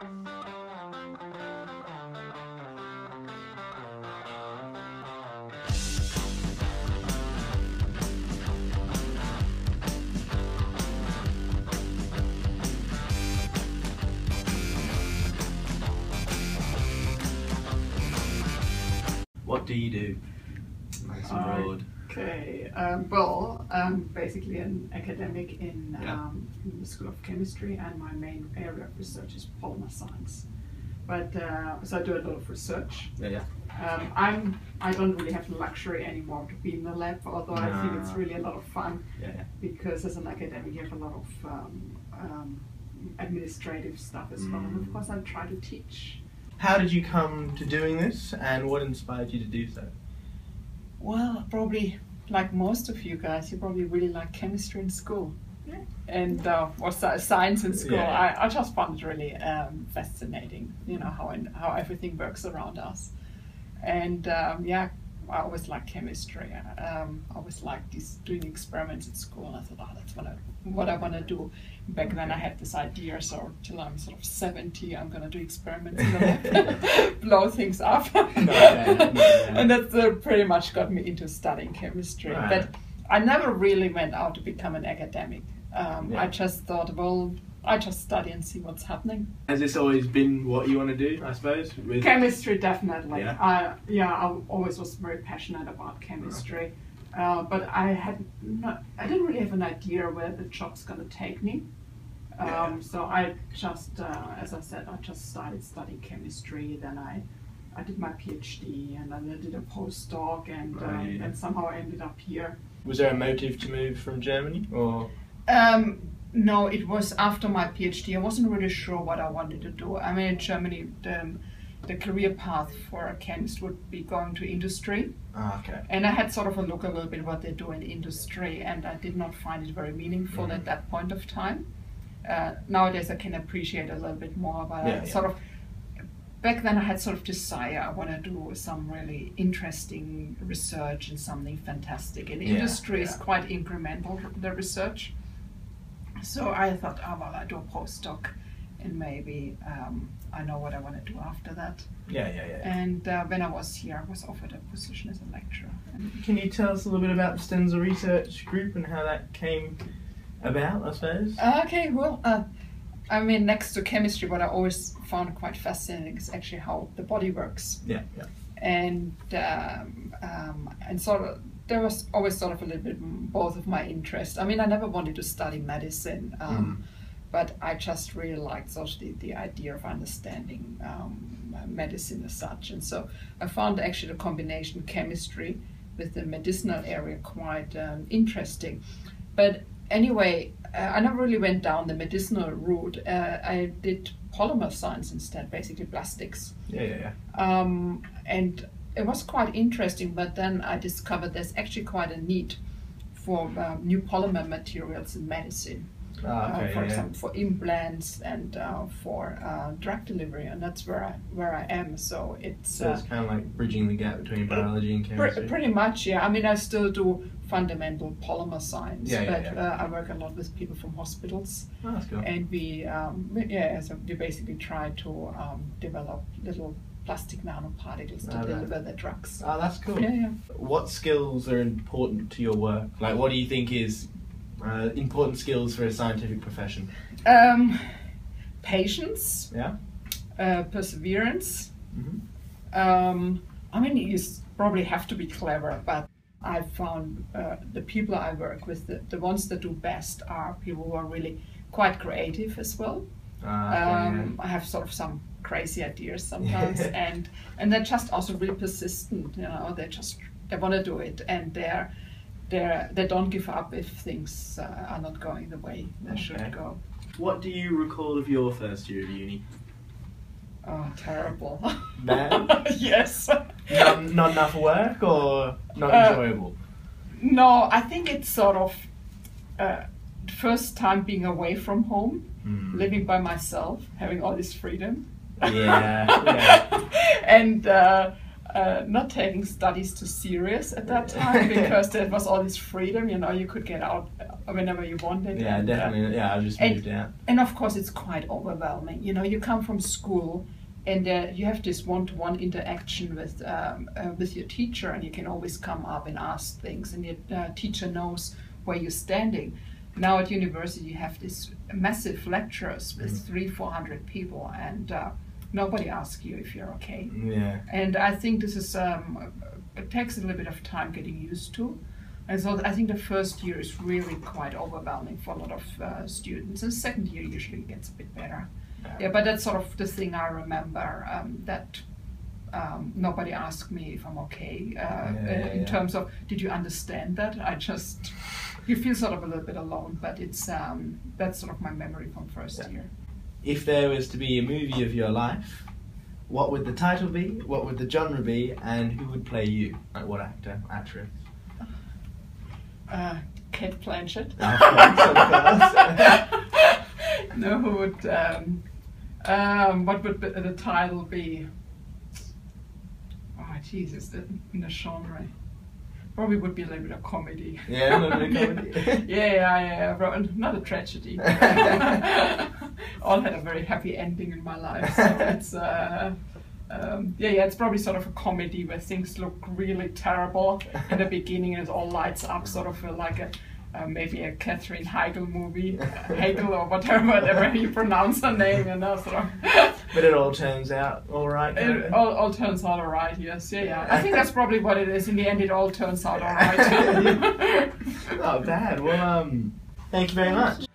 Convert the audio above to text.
What do you do? Nice and broad. Okay, well, I'm basically an academic in the School of Chemistry, and my main area of research is polymer science. But so I do a lot of research. I don't really have the luxury anymore to be in the lab, although I think it's really a lot of fun. Because as an academic, you have a lot of administrative stuff as well, and of course I try to teach. How did you come to doing this, and what inspired you to do so? Well, probably like most of you guys, you probably really like chemistry in school, and or science in school. I just found it really fascinating, you know, how everything works around us, and I always liked chemistry. I always liked doing experiments at school, and I thought, that's what I want to do. Back then I had this idea, so till I'm sort of 70, I'm going to do experiments in the lab, blow things up. And that pretty much got me into studying chemistry. But I never really went out to become an academic. I just thought, well, I just study and see what's happening. Has this always been what you want to do, I suppose? Chemistry, definitely. I always was very passionate about chemistry. But I didn't really have an idea where the job's going to take me. So I just, as I said, I just started studying chemistry. Then I did my PhD, and then I did a postdoc, and somehow I ended up here. Was there a motive to move from Germany, or? No, it was after my PhD. I wasn't really sure what I wanted to do. I mean, in Germany, the career path for a chemist would be going to industry. And I had sort of a look a little bit what they do in industry, and I did not find it very meaningful at that point of time. Nowadays I can appreciate a little bit more, but sort of back then I had sort of desire. I want to do some really interesting research and something fantastic. And industry is quite incremental, the research. So I thought, well, I do a postdoc, and maybe I know what I want to do after that. And when I was here, I was offered a position as a lecturer. Can you tell us a little bit about the Stenzel Research Group and how that came about, I suppose? Okay, well, I mean, next to chemistry, what I always found quite fascinating is actually how the body works. And sort of, there was always sort of a little bit both of my interest. I mean, I never wanted to study medicine, but I just really liked sort of the idea of understanding medicine as such. And so I found actually the combination chemistry with the medicinal area quite interesting. But anyway, I never really went down the medicinal route. I did polymer science instead, basically plastics. And it was quite interesting, but then I discovered there's actually quite a need for new polymer materials in medicine. For example, for implants and for drug delivery, and that's where I am. So it's kind of like bridging the gap between biology and chemistry. Pretty much, yeah. I mean, I still do fundamental polymer science, but I work a lot with people from hospitals. Oh, that's cool. And so we basically try to develop little plastic nanoparticles to deliver the drugs. Oh, that's cool. What skills are important to your work? Like, what do you think is important skills for a scientific profession? Patience. Perseverance. I mean, you probably have to be clever, but I found the people I work with, the ones that do best are people who are really quite creative as well. I have sort of some crazy ideas sometimes, and they're just also really persistent. You know, they want to do it, and they don't give up if things are not going the way they should go. What do you recall of your first year of uni? Oh, terrible. Bad? Yes. Not enough work, or not enjoyable? No, I think it's sort of the first time being away from home, living by myself, having all this freedom. Yeah. And not taking studies too serious at that time because there was all this freedom, you know, you could get out whenever you wanted. Yeah, and, definitely. I just moved out. And of course, it's quite overwhelming. You know, you come from school and you have this one-to-one interaction with your teacher, and you can always come up and ask things, and your teacher knows where you're standing. Now at university, you have these massive lectures with 300-400 people, and nobody asks you if you're okay. Yeah. And I think this is it takes a little bit of time getting used to. And so I think the first year is really quite overwhelming for a lot of students. And the second year usually gets a bit better. Yeah, but that's sort of the thing I remember, that nobody asked me if I'm okay in terms of, did you understand that? You feel sort of a little bit alone, but it's that's sort of my memory from first year. If there was to be a movie of your life, what would the title be, what would the genre be, and who would play you? Like what actor, actress? Kate Blanchett. Of course. No, who would, what would the title be? Oh, Jesus, in the genre. Probably would be a little bit of comedy. Yeah, a little bit of comedy. Yeah, not a tragedy. All had a very happy ending in my life, so it's it's probably sort of a comedy where things look really terrible in the beginning and it all lights up, sort of like maybe a Catherine Heigl movie, Heigl or whatever you pronounce her name, you know, sort of. But it all turns out all right. It all turns out all right. Yes, yeah. I think that's probably what it is. In the end, it all turns out all right. Not bad. Well, thank you very much.